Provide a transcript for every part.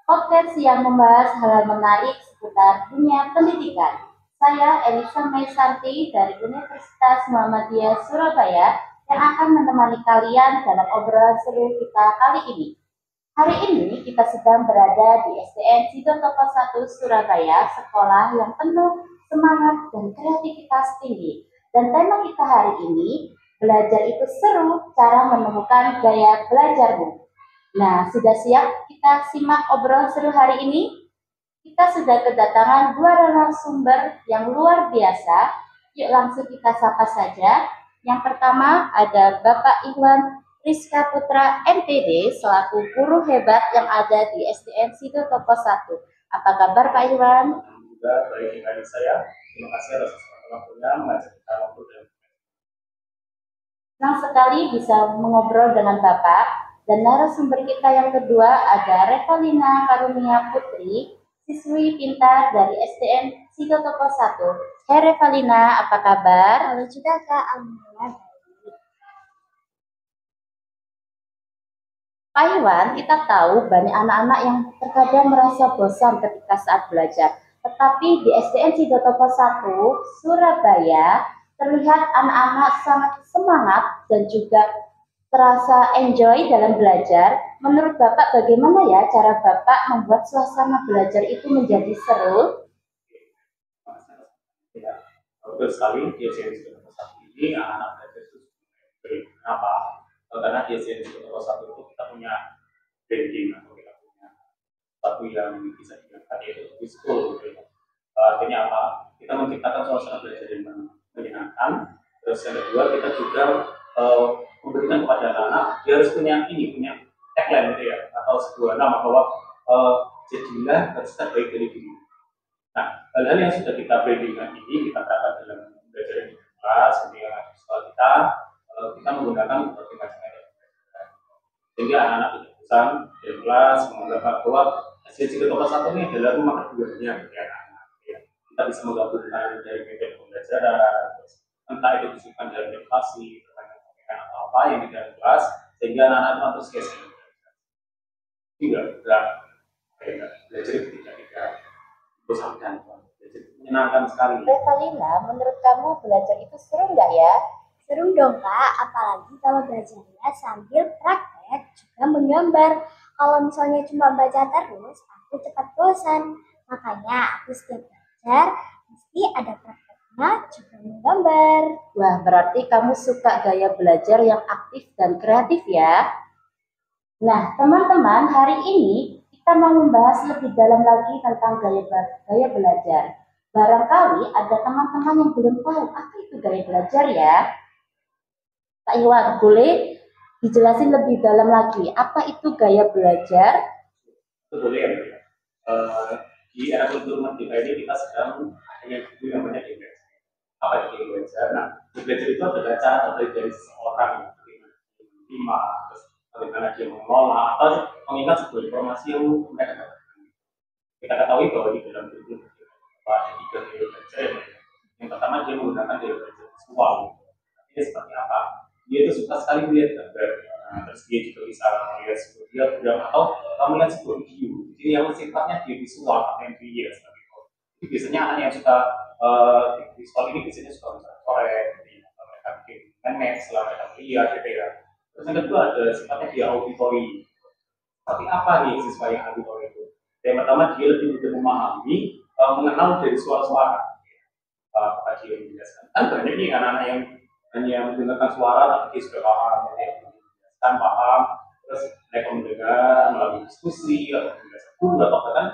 podcast yang membahas hal menarik seputar dunia pendidikan. Saya Elisa Maisanti dari Universitas Muhammadiyah Surabaya yang akan menemani kalian dalam obrolan seru kita kali ini. Hari ini kita sedang berada di SDN Sidotopo 1 Surabaya, sekolah yang penuh semangat dan kreativitas tinggi. Dan tema kita hari ini, belajar itu seru, cara menemukan gaya belajarmu. Nah, sudah siap kita simak obrolan seru hari ini? Kita sudah kedatangan dua narasumber yang luar biasa. Yuk langsung kita sapa saja. Yang pertama ada Bapak Iwan Rizka Putra MPD selaku guru hebat yang ada di SDN Sidotopo 1. Apa kabar Pak Iwan? Juga baik dengan saya. Terima kasih atas waktunya mengajak kita ngobrol dan senang sekali bisa mengobrol dengan Bapak. Dan narasumber kita yang kedua ada Revalina Karunia Putri, siswi pintar dari SDN Sidotopo 1. Hai Revalina, apa kabar? Halo juga Kak, alhamdulillah. Pak Iwan, kita tahu banyak anak-anak yang terkadang merasa bosan ketika saat belajar. Tetapi di SDN Sidotopo 1, Surabaya, terlihat anak-anak sangat semangat dan juga terasa enjoy dalam belajar. Menurut Bapak bagaimana ya cara Bapak membuat suasana belajar itu menjadi seru? ya, betul sekali. Di SDN Sidotopo 1 ini anak-anak belajar itu kenapa? Karena di SDN Sidotopo 1 itu kita punya branding atau kita punya satu yang bisa dikatakan yaitu school. Artinya apa? Kita menciptakan suasana belajar yang menyenangkan. Terus yang kedua kita juga memberikan kepada anak-anak dia harus punya tagline gitu ya, atau sebuah nama bahwa jadilah harus terbaik dari diri. Nah, hal-hal yang sudah kita brandingkan ini kita terapkan dalam belajar di kelas, kemudian di sekolah kita menggunakan berbagai macam metode sehingga anak-anak tidak bosan di kelas menganggap bahwa SDN Sidotopo 1 ini adalah rumah keduanya bagi anak-anak. Kita bisa menggabungkan dari metode pembelajaran, entah itu disebutkan dalam motivasi, atau apa yang di dalam kelas sehingga anak-anak antusias tidak belajar itu tidak bosankan, belajar menyenangkan sekali. Revalina, menurut kamu belajar itu seru nggak ya? Seru dong Kak, apalagi kalau belajarnya sambil praktek juga menggambar. Kalau misalnya cuma baca terus, aku cepat bosan. Makanya aku setiap belajar mesti ada prakteknya juga menggambar. Wah, berarti kamu suka gaya belajar yang aktif dan kreatif ya? Nah, teman-teman, hari ini kita mau membahas lebih dalam lagi tentang gaya belajar. Barangkali ada teman-teman yang belum tahu apa itu gaya belajar ya. Pak Iwan, boleh dijelasin lebih dalam lagi apa itu gaya belajar? Itu boleh ya. Di era kultur merdeka ini kita sedang hanya buku yang banyak belajar. Apa itu gaya belajar? Nah, belajar itu adalah cara terbaik dari seseorang yang menerima, terus bagaimana dia mengelola atau mengingat sebuah informasi yang mereka dapatkan. Kita ketahui bahwa di dalam kultur merdeka ada 3 gaya belajar. Yang pertama dia menggunakan gaya belajar visual. Ini seperti apa? Dia itu suka sekali melihat gambar. Nah, terus dia juga bisa melihat sebuah diagram atau melihat sebuah video. Jadi yang sifatnya dia visual atau yang dia seperti itu. Jadi biasanya anak yang suka visual ini biasanya suka coret, jadi mereka bikin meme setelah mereka melihat gitu ya. Terus yang kedua ada sifatnya dia auditory. Seperti apa nih siswa yang auditory itu? Yang pertama dia lebih mudah memahami, mengenal dari suara-suara. Apakah dia menjelaskan? Kan banyak nih anak-anak yang hanya mendengarkan suara tapi dia sudah paham, menjelaskan paham, terus mereka mendengar melalui diskusi atau menjelaskan guru atau bahkan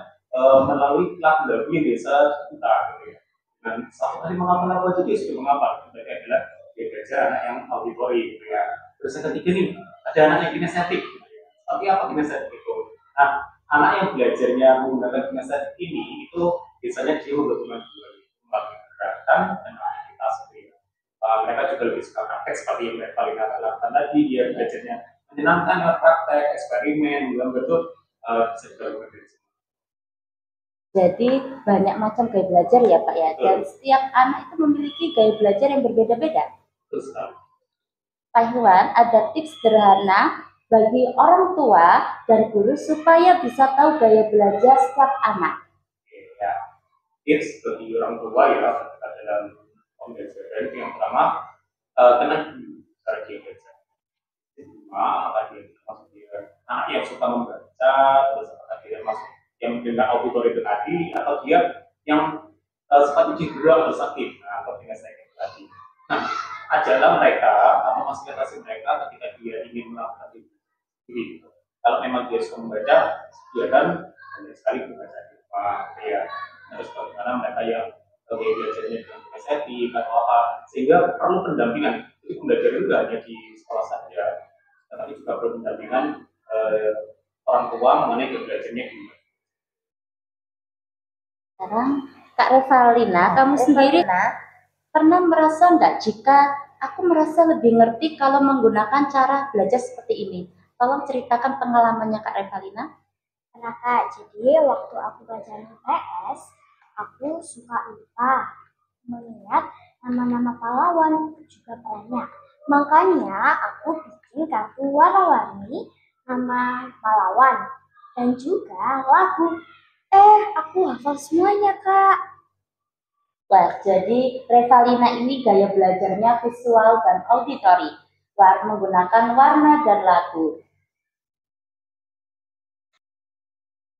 melalui lagu-lagu yang biasa kita gitu ya. Dan satu kali menghafal lagu aja dia sudah menghafal. Berarti adalah dia belajar anak yang auditory gitu ya. Terus yang ketiga nih ada anak yang kinestetik gitu ya. Tapi apa kinestetik itu? Nah, anak yang belajarnya menggunakan kinestetik ini itu biasanya dia menggabungkan dua, melalui gerakan dan aktivitas gitu ya. Mereka juga lebih suka praktek seperti yang mereka paling lakukan tadi. Dia belajarnya menyenangkan lewat praktek, eksperimen, gambar itu bisa dilakukan dari sini. Jadi banyak macam gaya belajar ya Pak ya, dan setiap anak itu memiliki gaya belajar yang berbeda-beda. Terus Pak Iwan, ada tips sederhana bagi orang tua dan guru supaya bisa tahu gaya belajar setiap anak? Oke, ya. Tips bagi orang tua ya ketika dalam pembelajaran itu yang pertama kenal dulu cara dia belajar. Di rumah apakah dia termasuk dia anak yang suka membaca, terus apakah dia masuk yang tidak auditory tadi, atau dia yang sempat cedera harus aktif, nah, atau dengan saya tadi. Nah, ajarlah mereka atau fasilitasi mereka ketika dia ingin melakukan itu. Gitu. Kalau memang dia suka membaca, biarkan banyak sekali membaca di rumah, ya. Terus bagaimana mereka yang gaya belajarnya dengan estetik atau apa, sehingga perlu pendampingan. Jadi pembelajaran itu tidak hanya di sekolah saja, tetapi juga perlu pendampingan orang tua mengenai gaya belajarnya di rumah. Sekarang Kak Revalina, kamu sendiri pernah merasa nggak jika aku merasa lebih ngerti kalau menggunakan cara belajar seperti ini? Tolong ceritakan pengalamannya Kak Revalina. Karena Kak, jadi waktu aku belajar IPS, aku suka lupa mengingat nama-nama pahlawan juga banyak. Makanya aku bikin kartu warna-warni nama pahlawan dan juga lagu. Aku hafal semuanya, Kak. Wah, jadi Revalina ini gaya belajarnya visual dan auditori, menggunakan warna dan lagu.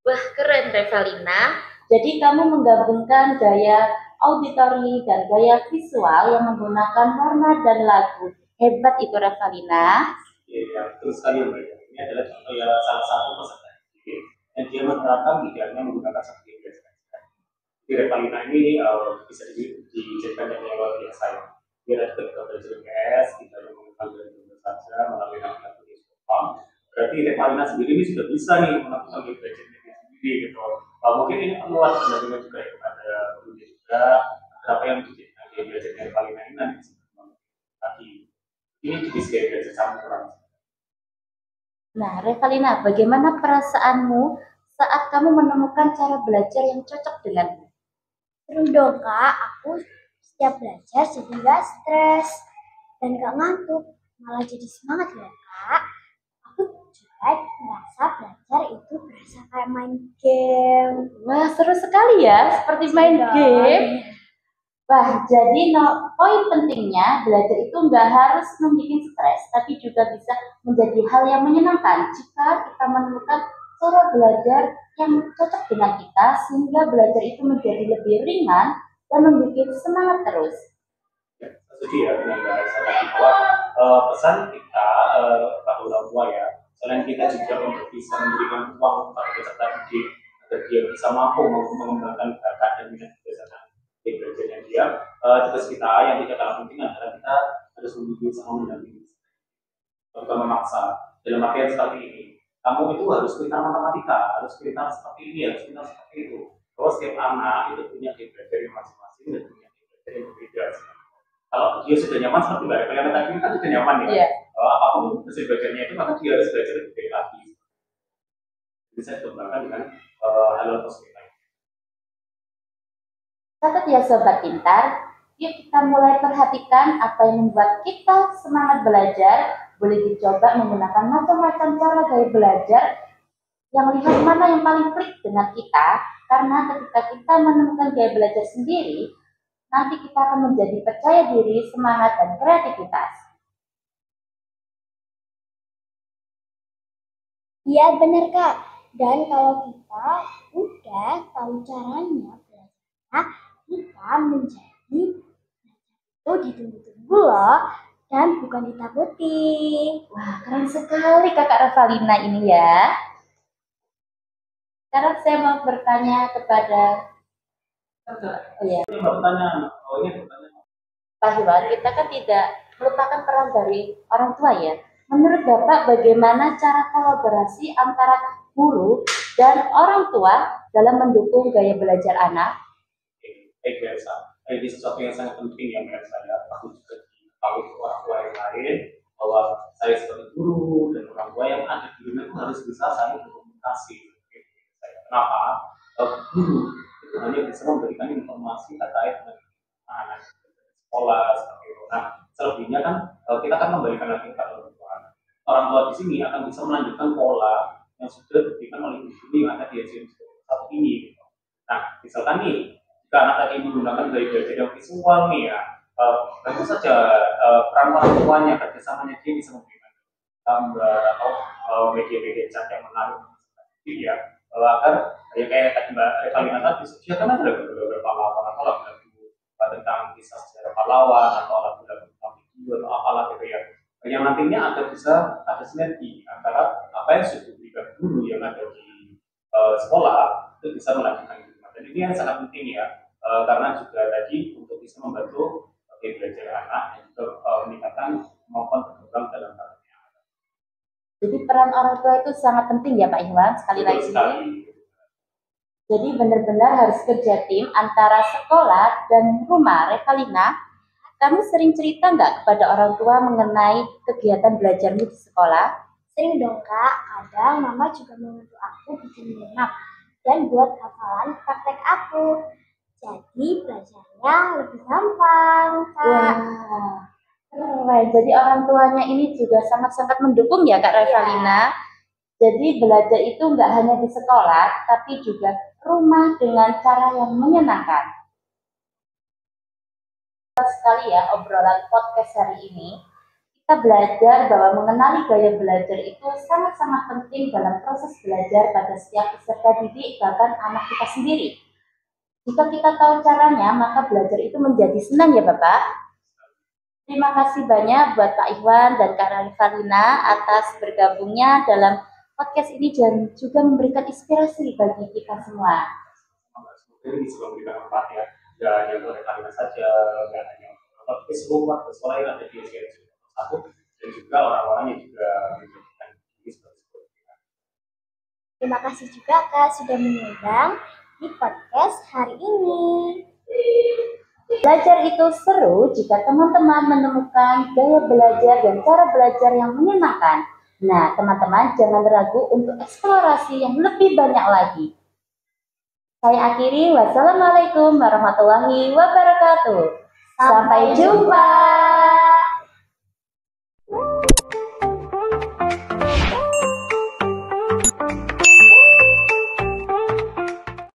Wah, keren Revalina. Jadi kamu menggabungkan gaya auditori dan gaya visual yang menggunakan warna dan lagu. Hebat itu Revalina. Ya, terus sekali yang baik. Ini adalah contoh ya salah satu peserta yang dia menerapkan tidak hanya menggunakan satu biasa. Jadi Revalina ini bisa dijadikan yang luar biasa ya. Dia ada ketika belajar PS, kita yang menggunakan belajar saja melalui navigasi di sekolah. Berarti Revalina sendiri ini sudah bisa nih melakukan belajar sendiri gitu. Mungkin ini perlu ada pendampingan juga ya kepada guru juga. Apa yang dijadikan dia belajar Revalina ini nanti tadi ini jenis gaya belajar campuran. Nah, Revalina, bagaimana perasaanmu saat kamu menemukan cara belajar yang cocok denganmu? Seru dong, Kak. Aku setiap belajar jadi gak stres dan gak ngantuk. Malah jadi semangat loh, Kak. Aku juga merasa belajar itu berasa kayak main game. Wah, seru sekali ya, seperti main game. Wah, jadi poin pentingnya belajar itu nggak harus membuat stres, tapi juga bisa menjadi hal yang menyenangkan jika kita menemukan cara belajar yang cocok dengan kita, sehingga belajar itu menjadi lebih ringan dan membuat semangat terus. Ya, setuju ya dengan bahasa tadi bahwa pesan kita pada orang tua ya, selain kita juga untuk bisa memberikan uang pada peserta didik agar dia bisa mampu mengembangkan bakat dan minat berdasarkan belajarnya dia, tugas kita yang tidak kalah penting adalah kita harus membimbing sama mendampingi, bukan memaksa. Dalam artian seperti ini, kamu itu harus pintar matematika, harus pintar seperti ini, harus pintar seperti itu. Bahwa setiap anak itu punya belajar yang masing-masing dan punya belajar yang berbeda. Kalau dia sudah nyaman seperti Mbak Eva tadi kan sudah nyaman ya. Iya. Apapun hasil belajarnya itu maka dia harus belajar lebih baik lagi. Bisa dikembangkan dengan hal-hal positif. Catat ya Sobat Pintar, yuk kita mulai perhatikan apa yang membuat kita semangat belajar. Boleh dicoba menggunakan macam-macam cara gaya belajar yang lihat mana yang paling klik dengan kita, karena ketika kita menemukan gaya belajar sendiri, nanti kita akan menjadi percaya diri, semangat, dan kreativitas. Iya benar, Kak. Dan kalau kita udah tahu caranya belajar, kita menjadi itu ditunggu-tunggu loh dan bukan ditakuti. Wah, keren sekali Kakak Revalina ini ya. Sekarang saya mau bertanya kepada Ini pertanyaan, ini pertanyaan. Pak Iwan, kita kan tidak melupakan peran dari orang tua ya. Menurut Bapak, bagaimana cara kolaborasi antara guru dan orang tua dalam mendukung gaya belajar anak? Biasa. Ini sesuatu yang sangat penting yang menurut saya. Aku juga tahu orang tua yang lain bahwa saya sebagai guru dan orang tua yang ada di rumah itu harus bisa saling berkomunikasi. Kenapa? Guru itu hanya bisa memberikan informasi terkait dengan anak sekolah seperti itu. Nah, selebihnya kan kita kan memberikan lagi kepada orang tua. orang tua di sini akan bisa melanjutkan pola yang sudah diberikan oleh guru yang ada di SDN satu ini. Gitu. Nah, misalkan nih, jika anak tadi menggunakan gaya belajar yang visual nih ya, tentu saja peran orang tuanya kerjasamanya dia bisa memberikan gambar atau media-media cat yang menarik ya, agar ya kayak tadi Mbak Evalina tadi sediakan ada beberapa laporan atau lagu-lagu tentang kisah sejarah pahlawan atau lagu-lagu tentang video atau apalah gitu ya, yang nantinya akan bisa ada sinergi antara apa yang sudah diberikan guru yang ada di sekolah itu bisa melanjutkan di rumah. Dan ini yang sangat penting ya, karena juga tadi untuk bisa membantu belajar anak dan juga meningkatkan kemampuan berkembang dalam karakternya. Jadi peran orang tua itu sangat penting ya Pak Iwan, sekali lagi. Jadi benar-benar harus kerja tim antara sekolah dan rumah. Revalina, kamu sering cerita nggak kepada orang tua mengenai kegiatan belajarmu di sekolah? Sering dong Kak, kadang Mama juga membantu aku bikin map dan buat hafalan praktek aku. Jadi belajarnya lebih gampang Kak. Wah, keren. Jadi orang tuanya ini juga sangat-sangat mendukung ya Kak Revalina. Jadi belajar itu nggak hanya di sekolah, tapi juga rumah dengan cara yang menyenangkan. Sekali ya obrolan podcast hari ini, kita belajar bahwa mengenali gaya belajar itu sangat-sangat penting dalam proses belajar pada setiap peserta didik, bahkan anak kita sendiri. Jika kita tahu caranya, maka belajar itu menjadi senang ya Bapak. Terima kasih banyak buat Pak Iwan dan Kak Revalina atas bergabungnya dalam podcast ini dan juga memberikan inspirasi bagi kita semua. Semoga ini bisa memberikan manfaat ya, tidak hanya untuk Revalina saja, tidak hanya untuk seluruh warga sekolah yang ada di SDN satu dan juga orang-orang yang juga menjadikan ini sebagai sebuah. Terima kasih juga Kak sudah mengundang di podcast hari ini. Belajar itu seru jika teman-teman menemukan gaya belajar dan cara belajar yang menyenangkan. Nah, teman-teman jangan ragu untuk eksplorasi yang lebih banyak lagi. Saya akhiri, wassalamualaikum warahmatullahi wabarakatuh. Sampai jumpa.